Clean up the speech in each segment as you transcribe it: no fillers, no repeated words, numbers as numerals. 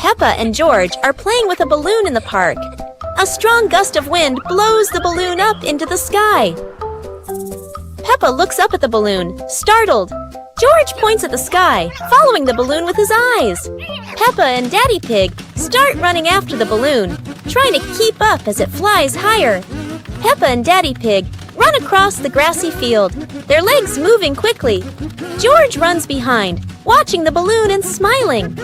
Peppa and George are playing with a balloon in the park. A strong gust of wind blows the balloon up into the sky. Peppa looks up at the balloon, startled. George points at the sky, following the balloon with his eyes. Peppa and Daddy Pig start running after the balloon, trying to keep up as it flies higher. Peppa and Daddy Pig run across the grassy field, their legs moving quickly. George runs behind, watching the balloon and smiling.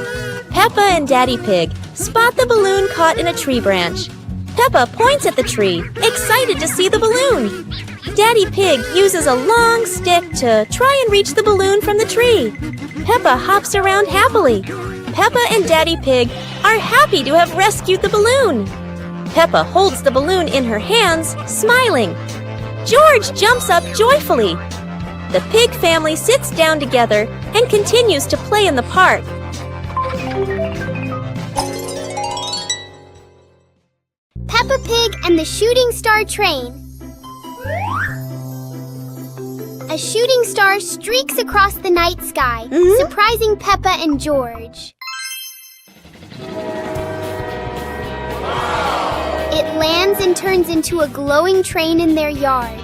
Peppa and Daddy Pig spot the balloon caught in a tree branch. Peppa points at the tree, excited to see the balloon. Daddy Pig uses a long stick to try and reach the balloon from the tree. Peppa hops around happily. Peppa and Daddy Pig are happy to have rescued the balloon. Peppa holds the balloon in her hands, smiling. George jumps up joyfully. The pig family sits down together and continues to play in the park. Peppa Pig and the Shooting Star Train. A shooting star streaks across the night sky, surprising Peppa and George. It lands and turns into a glowing train in their yard.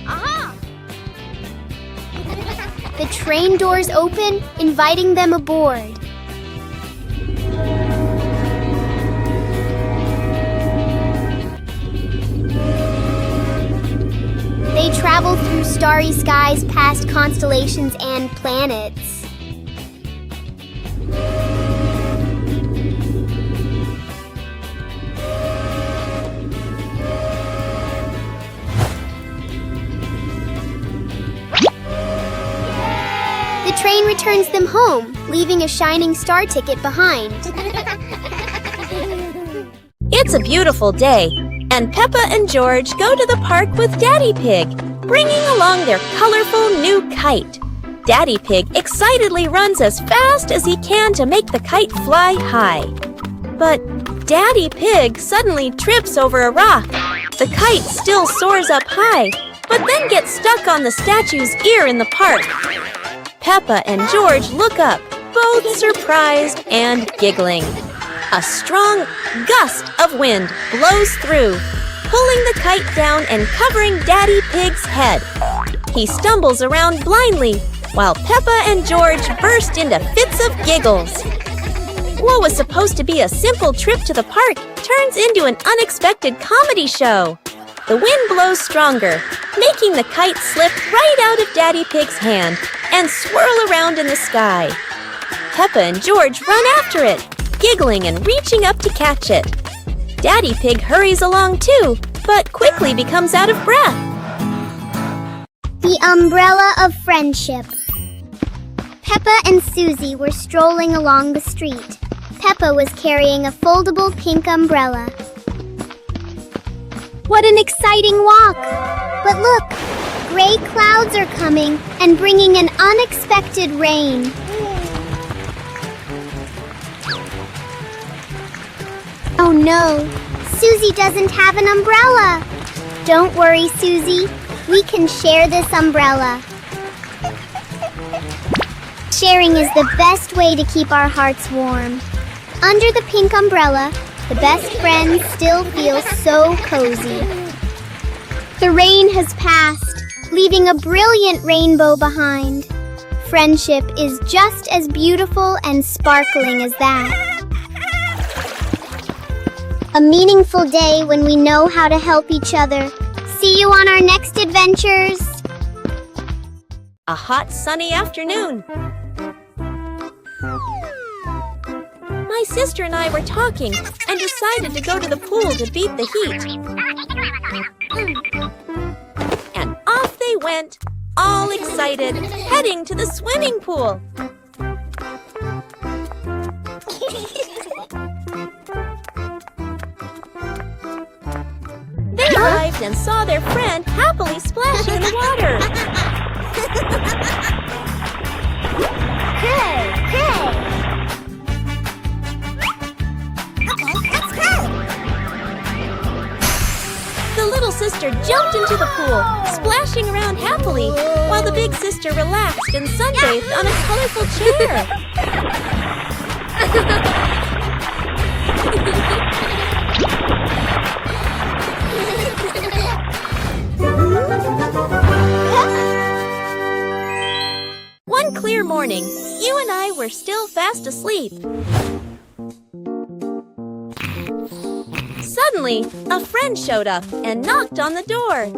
Aha! The train doors open, inviting them aboard. They travel through starry skies past constellations and planets. The train returns them home, leaving a shining star ticket behind. It's a beautiful day, and Peppa and George go to the park with Daddy Pig, bringing along their colorful new kite. Daddy Pig excitedly runs as fast as he can to make the kite fly high. But Daddy Pig suddenly trips over a rock. The kite still soars up high, but then gets stuck on the statue's ear in the park. Peppa and George look up, both surprised and giggling. A strong gust of wind blows through, pulling the kite down and covering Daddy Pig's head. He stumbles around blindly, while Peppa and George burst into fits of giggles. What was supposed to be a simple trip to the park turns into an unexpected comedy show. The wind blows stronger, making the kite slip right out of Daddy Pig's hand and swirl around in the sky. Peppa and George run after it, giggling and reaching up to catch it. Daddy Pig hurries along too, but quickly becomes out of breath. The Umbrella of Friendship. Peppa and Susie were strolling along the street. Peppa was carrying a foldable pink umbrella. What an exciting walk! But look, gray clouds are coming and bringing an unexpected rain. Oh no, Susie doesn't have an umbrella. Don't worry, Susie. We can share this umbrella. Sharing is the best way to keep our hearts warm. Under the pink umbrella, the best friends still feel so cozy. The rain has passed, leaving a brilliant rainbow behind. Friendship is just as beautiful and sparkling as that. A meaningful day when we know how to help each other. See you on our next adventures. A hot, sunny afternoon. My sister and I were talking and decided to go to the pool to beat the heat. And off they went, all excited, heading to the swimming pool. They arrived and saw their friend happily splashing in the water. Hey, hey! Let's go! The little sister jumped into the pool, splashing around happily, while the big sister relaxed and sunbathed on a colorful chair. were still fast asleep. Suddenly, a friend showed up and knocked on the door.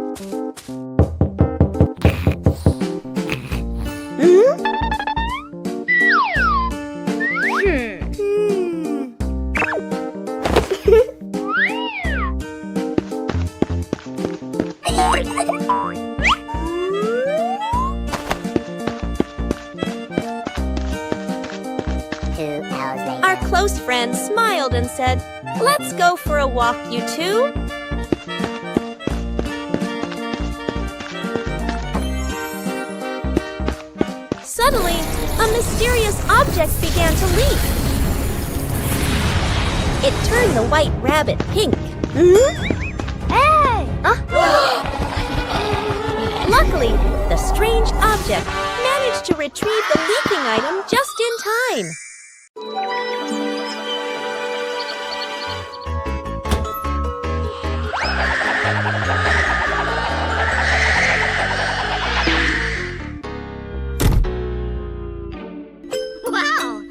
Our close friend smiled and said, "Let's go for a walk, you two." Suddenly, a mysterious object began to leak. It turned the white rabbit pink. Hey! Luckily, the strange object managed to retrieve the leaking item just in time. Wow!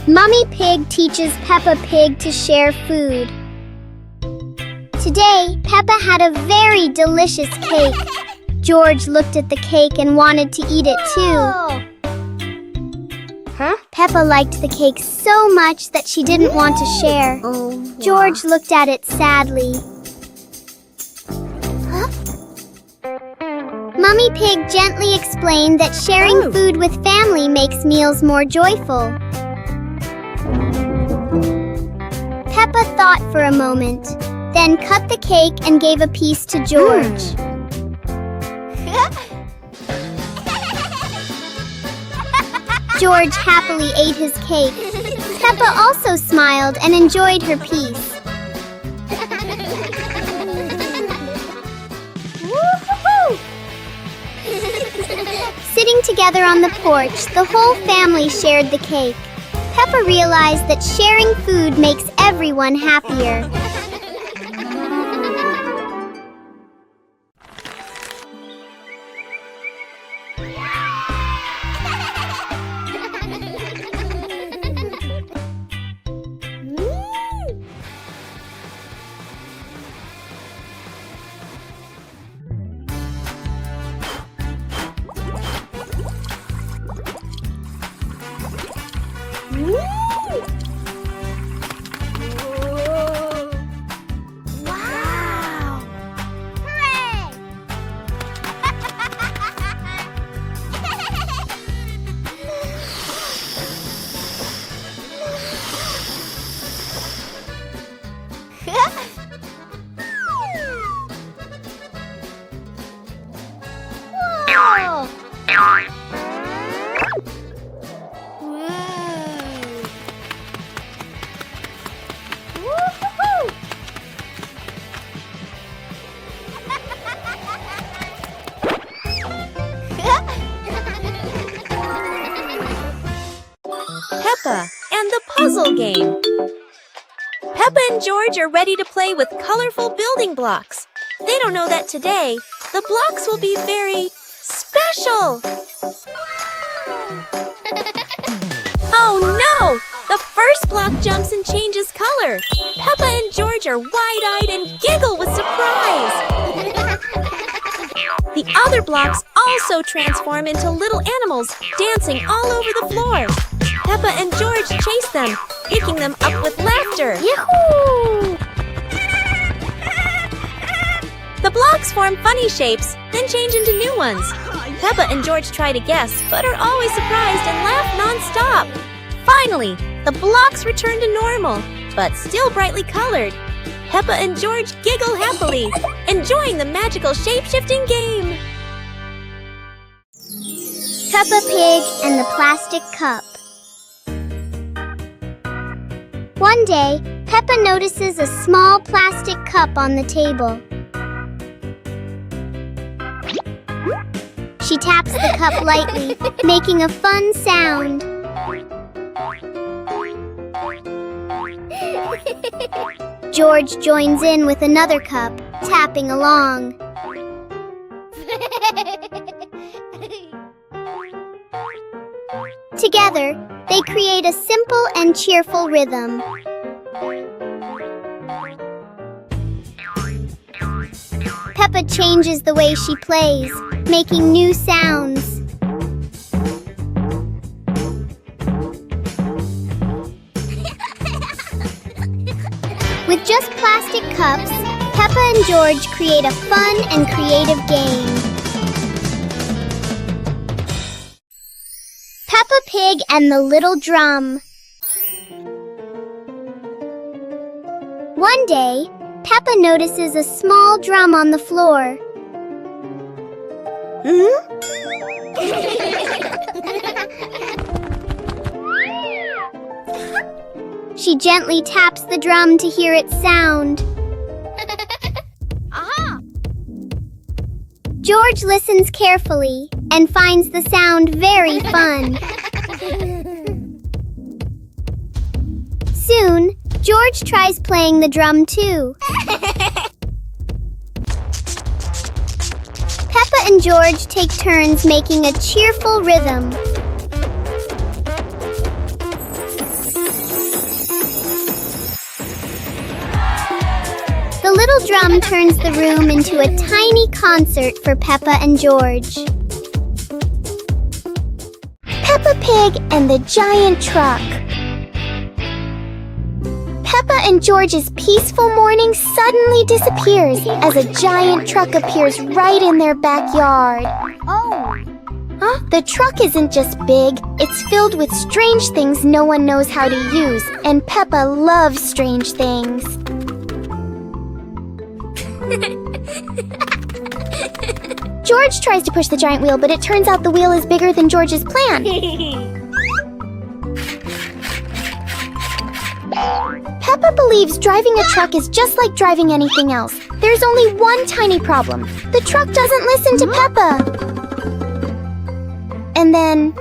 Mummy Pig teaches Peppa Pig to share food. Today, Peppa had a very delicious cake. George looked at the cake and wanted to eat it too. Peppa liked the cake so much that she didn't want to share. George looked at it sadly. Mummy Pig gently explained that sharing food with family makes meals more joyful. Peppa thought for a moment, then cut the cake and gave a piece to George. George happily ate his cake. Peppa also smiled and enjoyed her piece. Sitting together on the porch, the whole family shared the cake. Peppa realized that sharing food makes everyone happier. Peppa and the puzzle game. Peppa and George are ready to play with colorful building blocks. They don't know that today, the blocks will be very special. Oh no! The first block jumps and changes color. Peppa and George are wide-eyed and giggle with surprise. The other blocks also transform into little animals, dancing all over the floor. Peppa and George chase them, picking them up with laughter. Yahoo! The blocks form funny shapes, then change into new ones. Peppa and George try to guess, but are always surprised and laugh non-stop. Finally, the blocks return to normal, but still brightly colored. Peppa and George giggle happily, enjoying the magical shape-shifting game. Peppa Pig and the Plastic Cup. One day, Peppa notices a small plastic cup on the table. She taps the cup lightly, making a fun sound. George joins in with another cup, tapping along. Together, they create a simple and cheerful rhythm. Peppa changes the way she plays, making new sounds. With just plastic cups, Peppa and George create a fun and creative game. Peppa Pig and the Little Drum. One day, Peppa notices a small drum on the floor. She gently taps the drum to hear its sound. George listens carefully and finds the sound very fun. Soon, George tries playing the drum too. Peppa and George take turns making a cheerful rhythm. The little drum turns the room into a tiny concert for Peppa and George. Peppa Pig and the Giant Truck. Peppa and George's peaceful morning suddenly disappears as a giant truck appears right in their backyard. The truck isn't just big, it's filled with strange things no one knows how to use, and Peppa loves strange things. George tries to push the giant wheel, but it turns out the wheel is bigger than George's plan. Peppa believes driving a truck is just like driving anything else. There's only one tiny problem. The truck doesn't listen to Peppa. And then,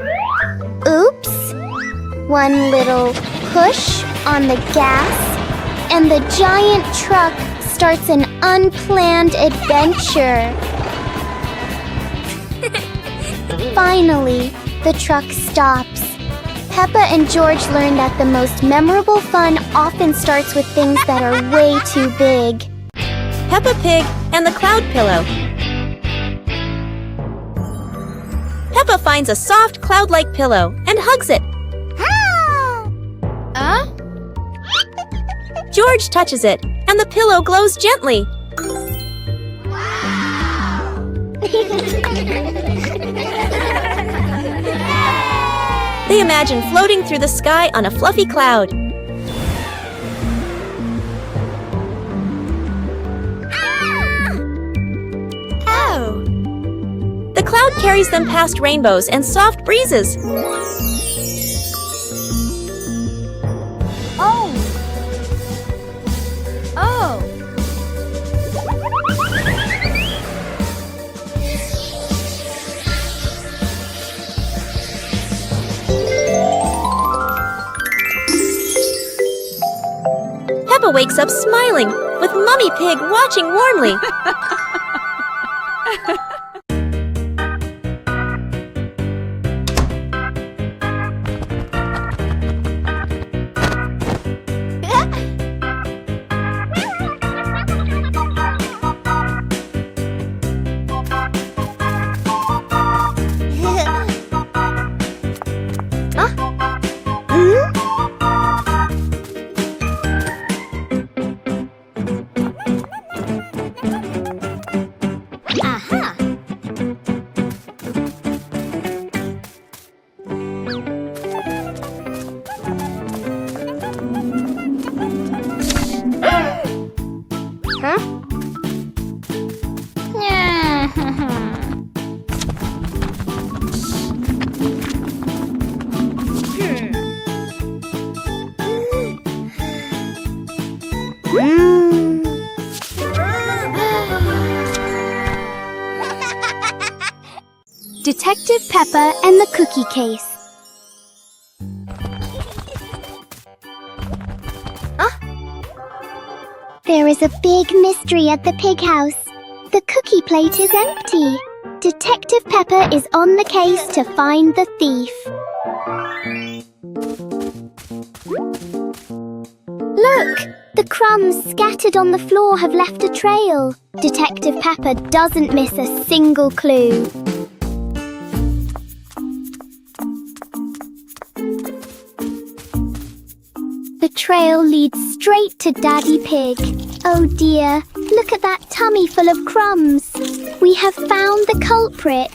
oops, one little push on the gas, and the giant truck starts an unplanned adventure. Finally, the truck stops. Peppa and George learn that the most memorable fun often starts with things that are way too big. Peppa Pig and the Cloud Pillow. Peppa finds a soft cloud-like pillow and hugs it. George touches it, and the pillow glows gently. They imagine floating through the sky on a fluffy cloud. Oh! The cloud carries them past rainbows and soft breezes. Peppa wakes up smiling, with Mummy Pig watching warmly. Aha! Detective Peppa and the Cookie Case. There is a big mystery at the pig house. The cookie plate is empty. Detective Peppa is on the case to find the thief. Look! The crumbs scattered on the floor have left a trail. Detective Peppa doesn't miss a single clue. The trail leads straight to Daddy Pig. Oh dear, look at that tummy full of crumbs. We have found the culprit.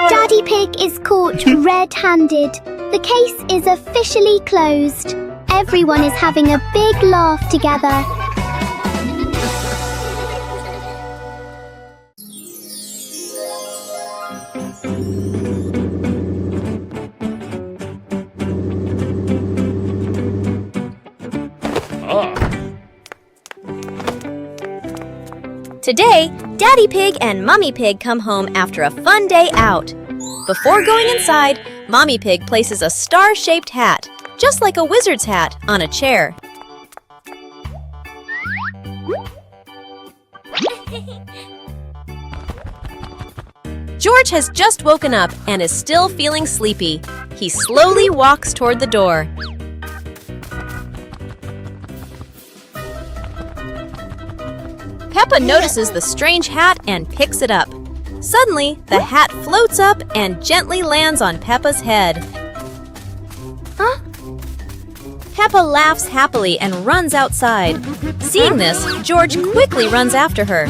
Daddy Pig is caught red-handed. The case is officially closed. Everyone is having a big laugh together. Today, Daddy Pig and Mummy Pig come home after a fun day out. Before going inside, Mommy Pig places a star-shaped hat, just like a wizard's hat, on a chair. George has just woken up and is still feeling sleepy. He slowly walks toward the door. Peppa notices the strange hat and picks it up. Suddenly, the hat floats up and gently lands on Peppa's head. Huh? Peppa laughs happily and runs outside. Seeing this, George quickly runs after her.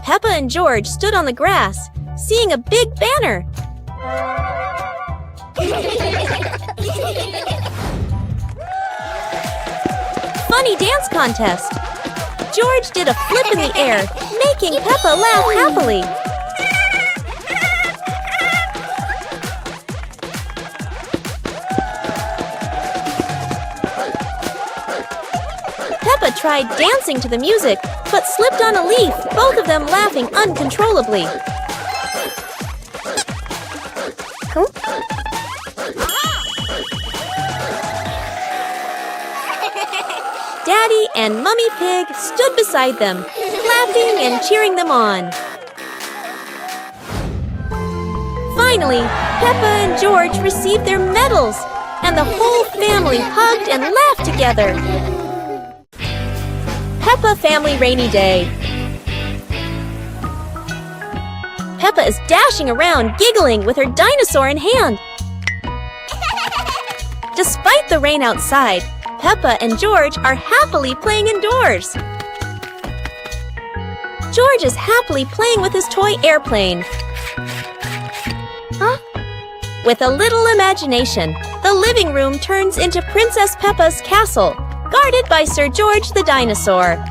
Peppa and George stood on the grass, seeing a big banner. Funny dance contest. George did a flip in the air, making Peppa laugh happily. Peppa tried dancing to the music, but slipped on a leaf, both of them laughing uncontrollably. Huh? Daddy and Mummy Pig stood beside them, laughing and cheering them on. Finally, Peppa and George received their medals, and the whole family hugged and laughed together. Peppa Family Rainy Day. Peppa is dashing around, giggling with her dinosaur in hand. Despite the rain outside, Peppa and George are happily playing indoors. George is happily playing with his toy airplane. Huh? With a little imagination, the living room turns into Princess Peppa's castle, guarded by Sir George the dinosaur.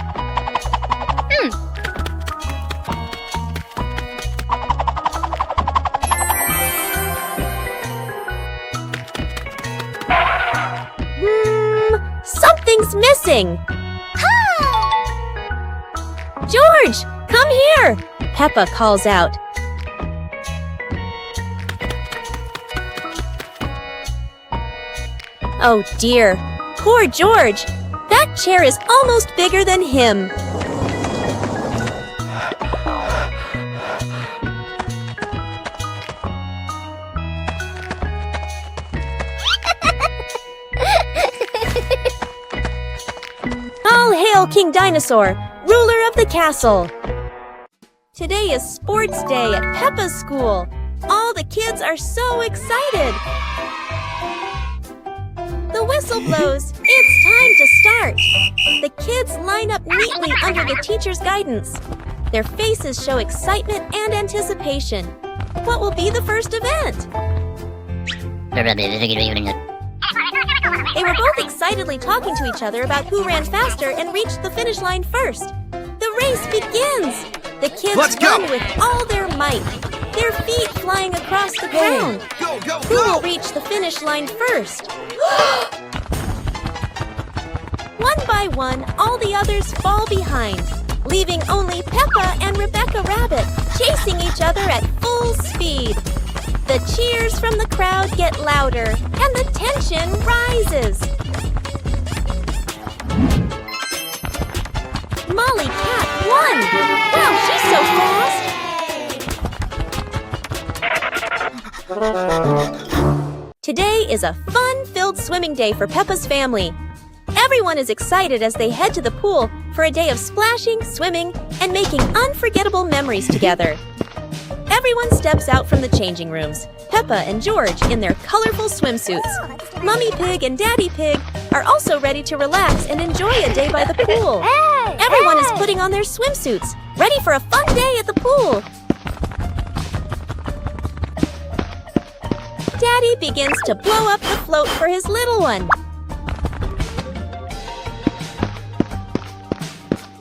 Something's missing! George, come here! Peppa calls out. Oh dear, poor George. That chair is almost bigger than him. All hail King Dinosaur, ruler of the castle. Today is sports day at Peppa's school. All the kids are so excited. The whistle blows. It's time to start. The kids line up neatly under the teacher's guidance. Their faces show excitement and anticipation. What will be the first event? They were both excitedly talking to each other about who ran faster and reached the finish line first. The race begins. The kids run with all their might, their feet flying across the ground. Who will reach the finish line first? One by one, all the others fall behind, leaving only Peppa and Rebecca Rabbit chasing each other at full speed. The cheers from the crowd get louder, and the tension rises. Molly Cat won! Wow, she's so fast! Today is a fun-filled swimming day for Peppa's family. Everyone is excited as they head to the pool for a day of splashing, swimming, and making unforgettable memories together. Everyone steps out from the changing rooms, Peppa and George in their colorful swimsuits. Mummy Pig and Daddy Pig are also ready to relax and enjoy a day by the pool. Everyone is putting on their swimsuits, ready for a fun day at the pool. Daddy begins to blow up the float for his little one.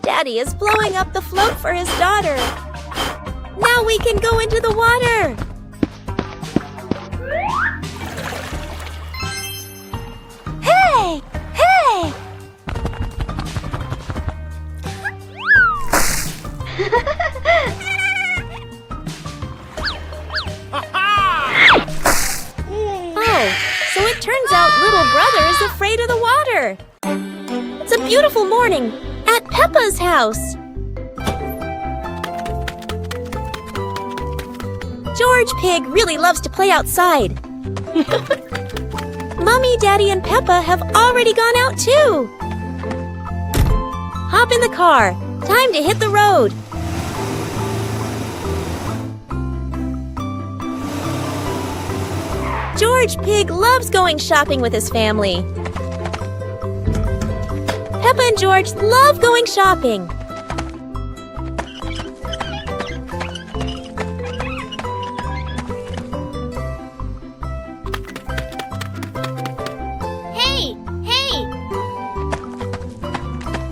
Daddy is blowing up the float for his daughter. Now we can go into the water. Hey! Hey! Oh, so it turns out little brother is afraid of the water. It's a beautiful morning at Peppa's house. George Pig really loves to play outside. Mummy, Daddy, and Peppa have already gone out too. Hop in the car. Time to hit the road. George Pig loves going shopping with his family. Peppa and George love going shopping.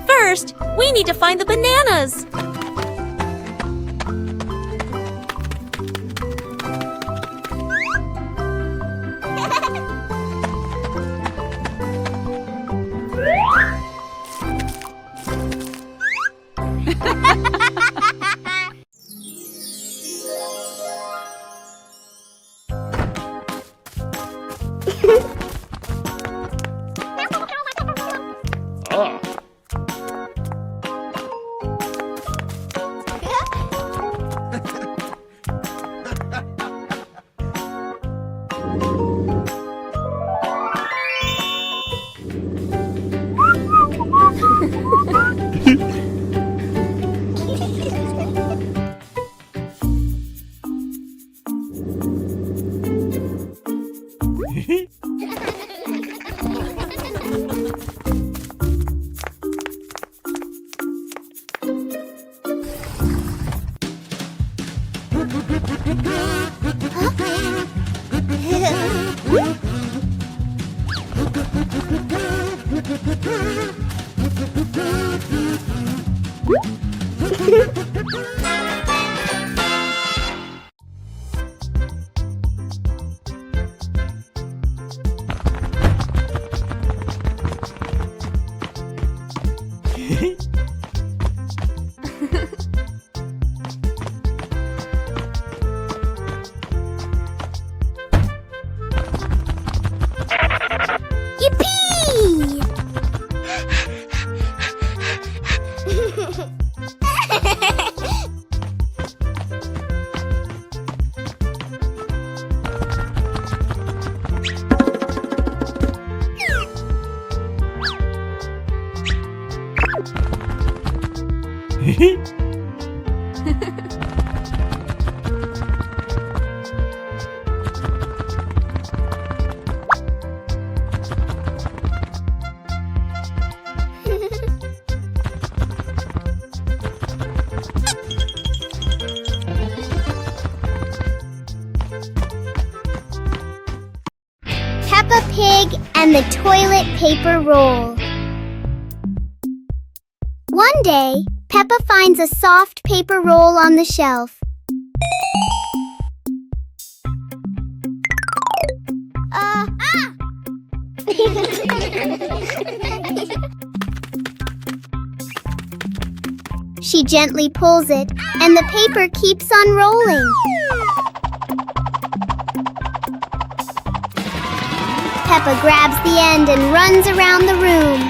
First, we need to find the bananas. Yippee! Peppa Pig and the toilet paper roll. One day, Peppa finds a soft paper roll on the shelf. She gently pulls it, and the paper keeps unrolling. Peppa grabs the end and runs around the room.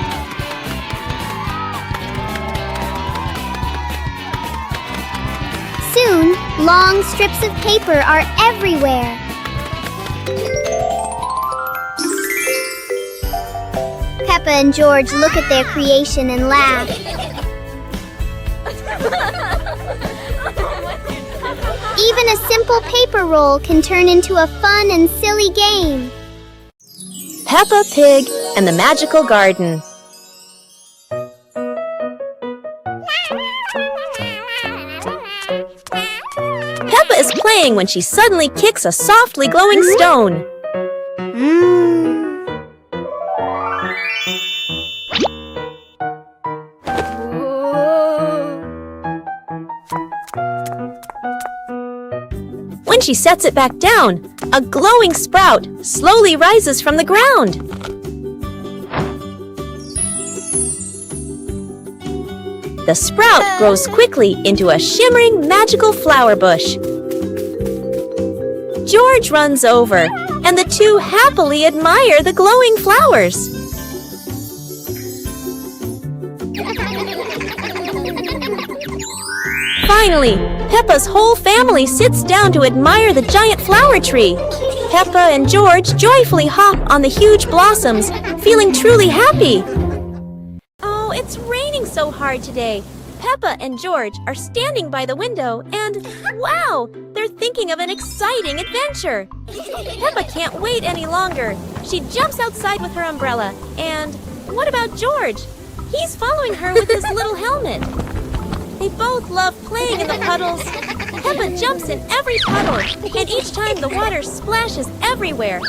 Soon, long strips of paper are everywhere. Peppa and George look at their creation and laugh. Even a simple paper roll can turn into a fun and silly game. Peppa Pig and the Magical Garden. Peppa is playing when she suddenly kicks a softly glowing stone. When she sets it back down, a glowing sprout slowly rises from the ground. The sprout grows quickly into a shimmering magical flower bush. George runs over, and the two happily admire the glowing flowers. Finally, Peppa's whole family sits down to admire the giant flower tree. Peppa and George joyfully hop on the huge blossoms, feeling truly happy. Oh, it's raining so hard today. Peppa and George are standing by the window and, wow, they're thinking of an exciting adventure. Peppa can't wait any longer. She jumps outside with her umbrella. And what about George? He's following her with his little helmet. They both love playing in the puddles. Peppa jumps in every puddle, and each time the water splashes everywhere.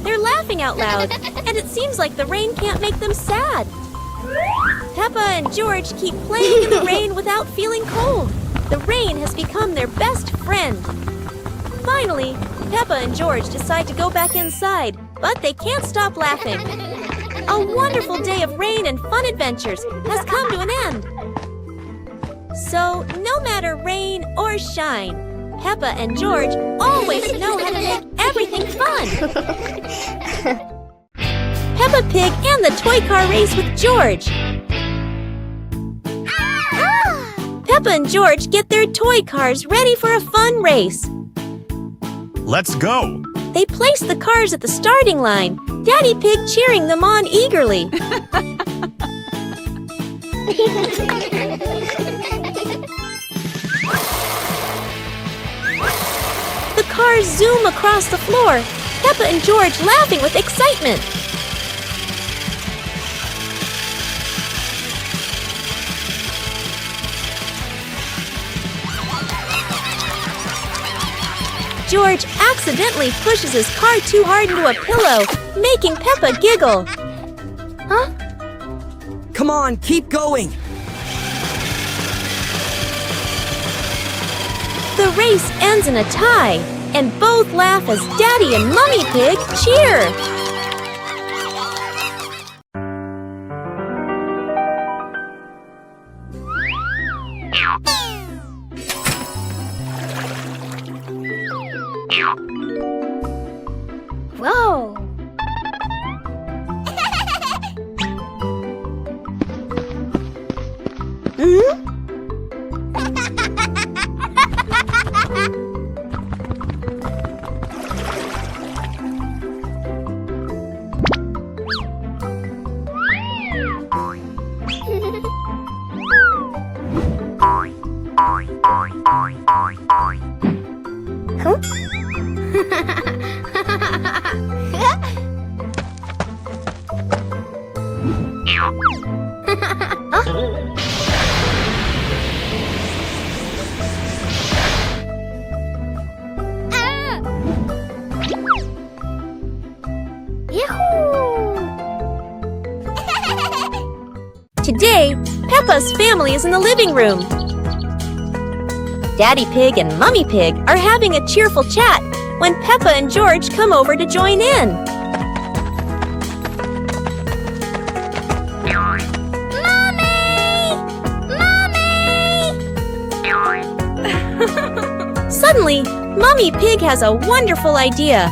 They're laughing out loud, and it seems like the rain can't make them sad. Peppa and George keep playing in the rain without feeling cold. The rain has become their best friend. Finally, Peppa and George decide to go back inside, but they can't stop laughing. A wonderful day of rain and fun adventures has come to an end. So, no matter rain or shine, Peppa and George always know how to make everything fun. Peppa Pig and the toy car race with George. Peppa and George get their toy cars ready for a fun race. Let's go! They place the cars at the starting line, Daddy Pig cheering them on eagerly. The cars zoom across the floor, Peppa and George laughing with excitement. George accidentally pushes his car too hard into a pillow, making Peppa giggle. Huh? Come on, keep going! The race ends in a tie, and both laugh as Daddy and Mummy Pig cheer. Whoa! Today, Peppa's family is in the living room. Daddy Pig and Mummy Pig are having a cheerful chat when Peppa and George come over to join in. Suddenly, Mummy Pig has a wonderful idea.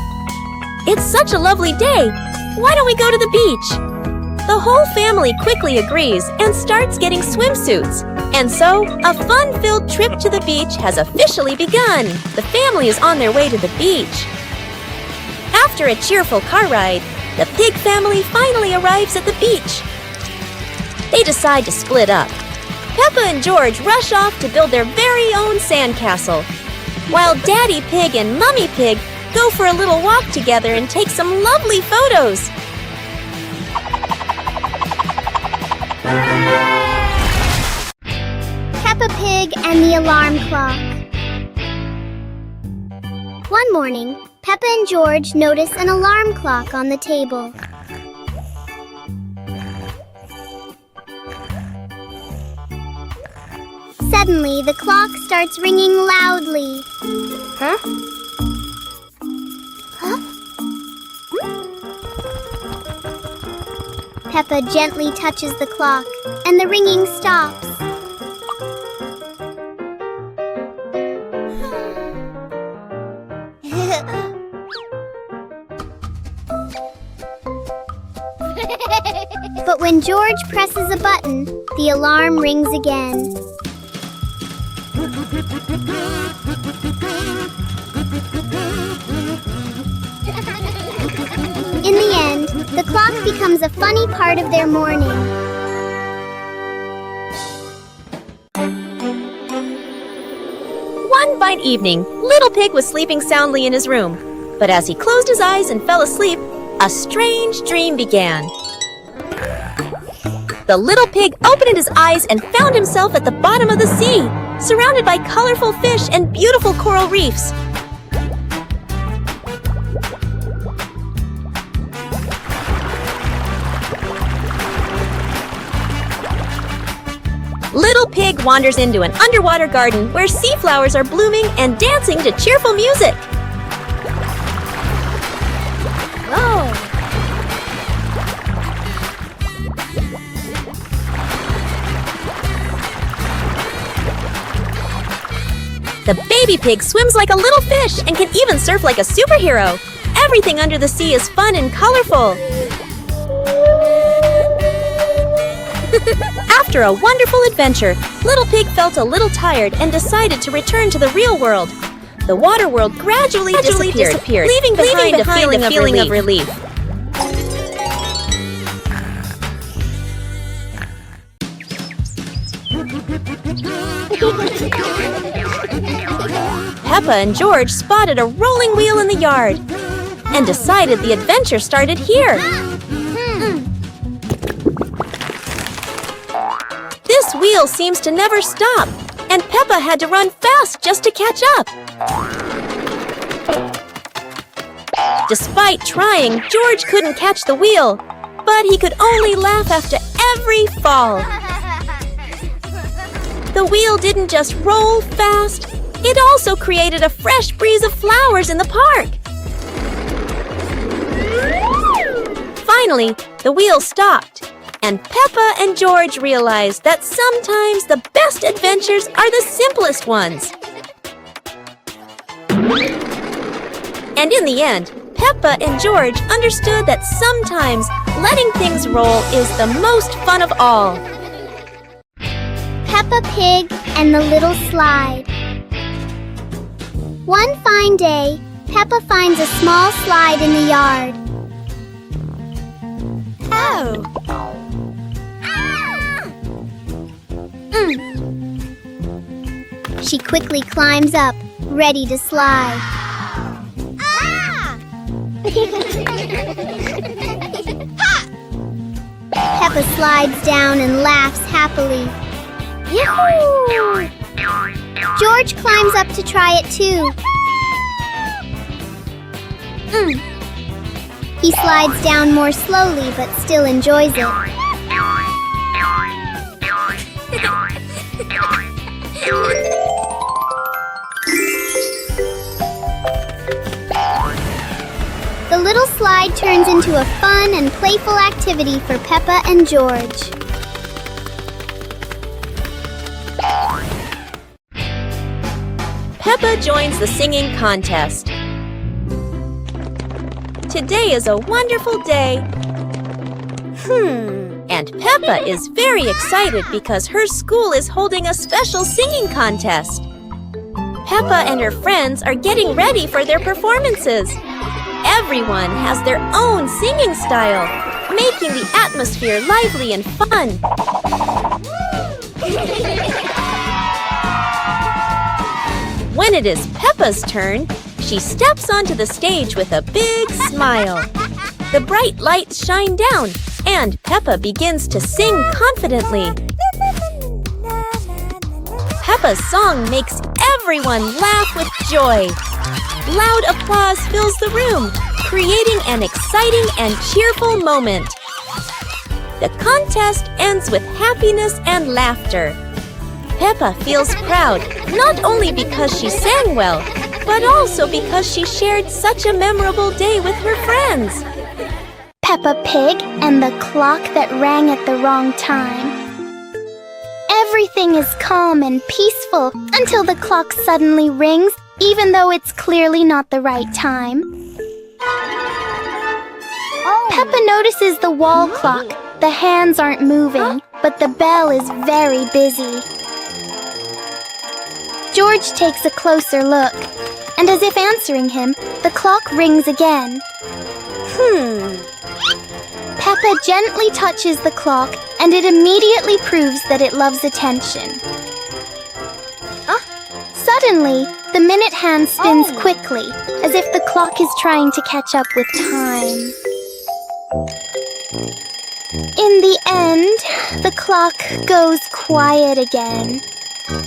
It's such a lovely day. Why don't we go to the beach? The whole family quickly agrees and starts getting swimsuits. And so, a fun-filled trip to the beach has officially begun. The family is on their way to the beach. After a cheerful car ride, the pig family finally arrives at the beach. They decide to split up. Peppa and George rush off to build their very own sandcastle, while Daddy Pig and Mummy Pig go for a little walk together and take some lovely photos. Peppa Pig and the alarm clock. One morning, Peppa and George notice an alarm clock on the table. Suddenly, the clock starts ringing loudly. Huh? Peppa gently touches the clock, and the ringing stops. But when George presses a button, the alarm rings again. In the end, the clock becomes a funny part of their morning. One fine evening, Little Pig was sleeping soundly in his room. But as he closed his eyes and fell asleep, a strange dream began. The little pig opened his eyes and found himself at the bottom of the sea, surrounded by colorful fish and beautiful coral reefs. Little Pig wanders into an underwater garden where sea flowers are blooming and dancing to cheerful music. Whoa! The baby pig swims like a little fish and can even surf like a superhero. Everything under the sea is fun and colorful. After a wonderful adventure, Little Pig felt a little tired and decided to return to the real world. The water world gradually disappeared, leaving behind a feeling of relief. Peppa and George spotted a rolling wheel in the yard and decided the adventure started here. This wheel seems to never stop, and Peppa had to run fast just to catch up. Despite trying, George couldn't catch the wheel, but he could only laugh after every fall. The wheel didn't just roll fast, it also created a fresh breeze of flowers in the park. Finally, the wheel stopped, and Peppa and George realized that sometimes the best adventures are the simplest ones. And in the end, Peppa and George understood that sometimes letting things roll is the most fun of all. Peppa Pig and the Little Slide. One fine day, Peppa finds a small slide in the yard. Oh! She quickly climbs up, ready to slide. Peppa slides down and laughs happily. Yahoo! George climbs up to try it too. He slides down more slowly but still enjoys it. The little slide turns into a fun and playful activity for Peppa and George. Peppa joins the singing contest. Today is a wonderful day. And Peppa is very excited because her school is holding a special singing contest. Peppa and her friends are getting ready for their performances. Everyone has their own singing style, making the atmosphere lively and fun. When it is Peppa's turn, she steps onto the stage with a big smile. The bright lights shine down, and Peppa begins to sing confidently. Peppa's song makes everyone laugh with joy. Loud applause fills the room, creating an exciting and cheerful moment. The contest ends with happiness and laughter. Peppa feels proud, not only because she sang well, but also because she shared such a memorable day with her friends. Peppa Pig and the clock that rang at the wrong time. Everything is calm and peaceful until the clock suddenly rings, even though it's clearly not the right time. Peppa notices the wall clock. The hands aren't moving, but the bell is very busy. George takes a closer look, and as if answering him, the clock rings again. Peppa gently touches the clock, and it immediately proves that it loves attention. Suddenly, the minute hand spins quickly, as if the clock is trying to catch up with time. In the end, the clock goes quiet again.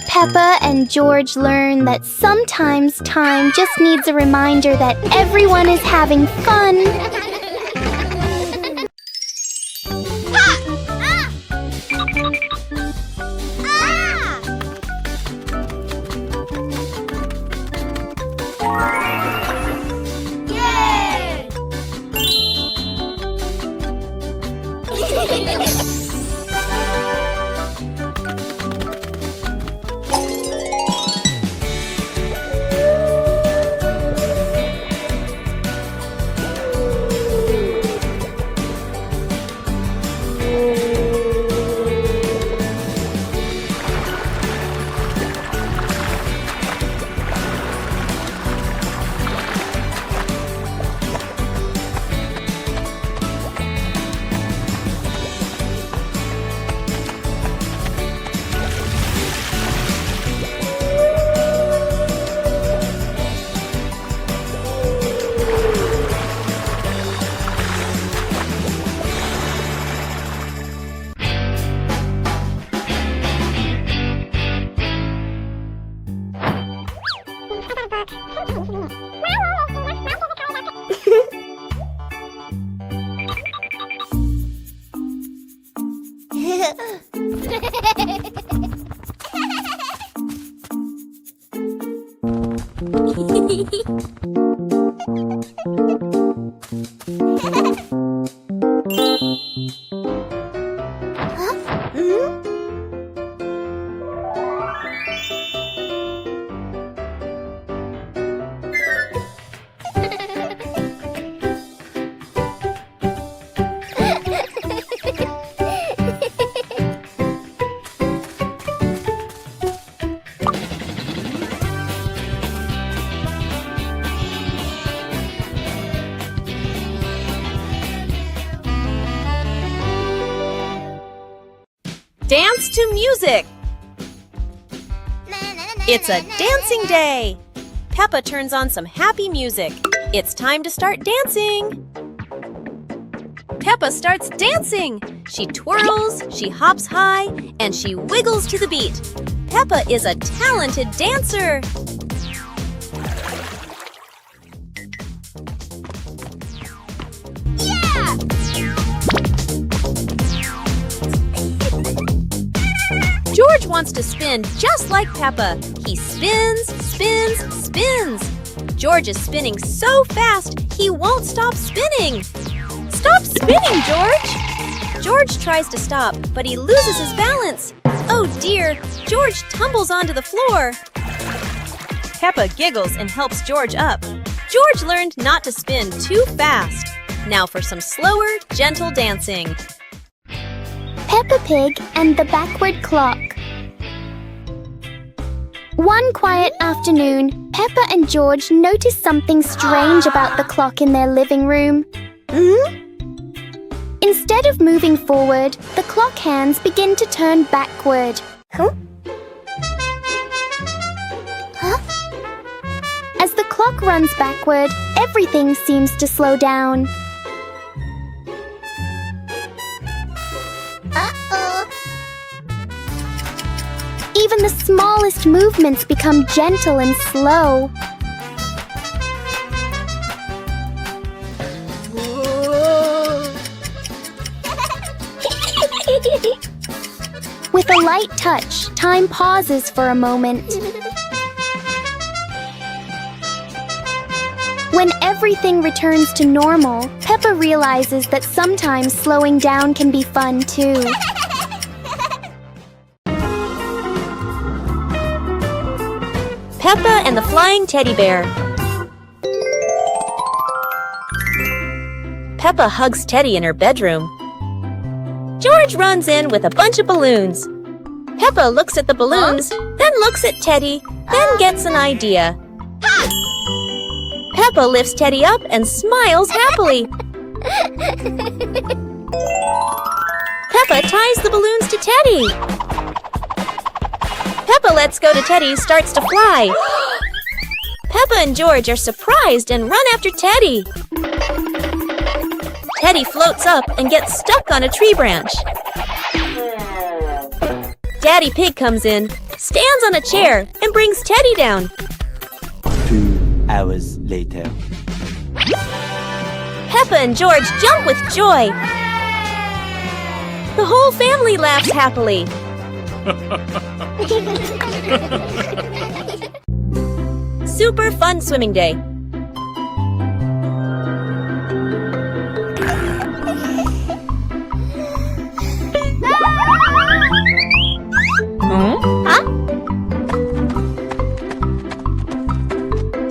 Peppa and George learn that sometimes time just needs a reminder that everyone is having fun. Dance to music! It's a dancing day! Peppa turns on some happy music. It's time to start dancing! Peppa starts dancing. She twirls, she hops high, and she wiggles to the beat. Peppa is a talented dancer. George wants to spin just like Peppa. He spins, spins, spins. George is spinning so fast, he won't stop spinning. Stop spinning, George! George tries to stop, but he loses his balance. Oh dear, George tumbles onto the floor. Peppa giggles and helps George up. George learned not to spin too fast. Now for some slower, gentle dancing. Peppa Pig and the Backward Clock. One quiet afternoon, Peppa and George noticed something strange about the clock in their living room. Instead of moving forward, the clock hands begin to turn backward. As the clock runs backward, everything seems to slow down. Even the smallest movements become gentle and slow. With a light touch, time pauses for a moment. When everything returns to normal, Peppa realizes that sometimes slowing down can be fun too. Peppa and the Flying Teddy Bear. Peppa hugs Teddy in her bedroom. George runs in with a bunch of balloons. Peppa looks at the balloons, then looks at Teddy, then gets an idea. Peppa lifts Teddy up and smiles happily. Peppa ties the balloons to Teddy. Peppa lets go to Teddy, starts to fly. Peppa and George are surprised and run after Teddy. Teddy floats up and gets stuck on a tree branch. Daddy Pig comes in, stands on a chair, and brings Teddy down. 2 hours later. Peppa and George jump with joy. The whole family laughs happily. Super fun swimming day.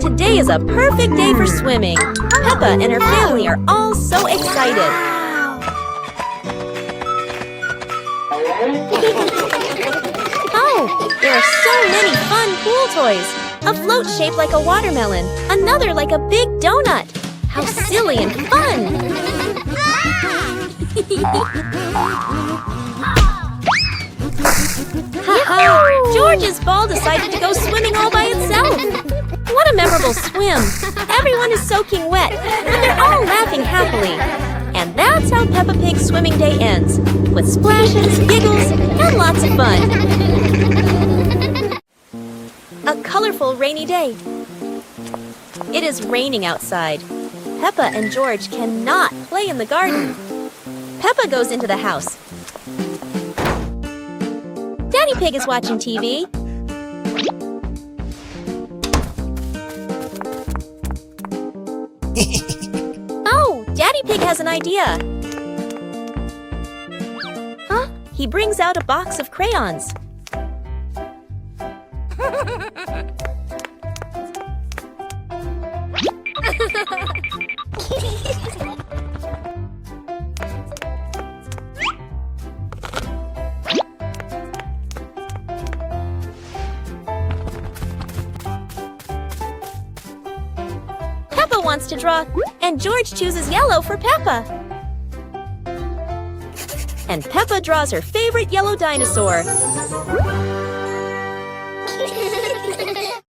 Today is a perfect day for swimming. Peppa and her family are all so excited. Oh, there are so many fun pool toys. A float shaped like a watermelon, another like a big donut. How silly and fun! Ha-ha! George's ball decided to go swimming all by itself. What a memorable swim! Everyone is soaking wet, but they're all laughing happily. And that's how Peppa Pig's swimming day ends, with splashes, giggles, and lots of fun. A colorful rainy day. It is raining outside. Peppa and George cannot play in the garden. Peppa goes into the house. Daddy Pig is watching TV. Oh, Daddy Pig has an idea. He brings out a box of crayons. Peppa wants to draw, and George chooses yellow for Peppa. And Peppa draws her favorite yellow dinosaur.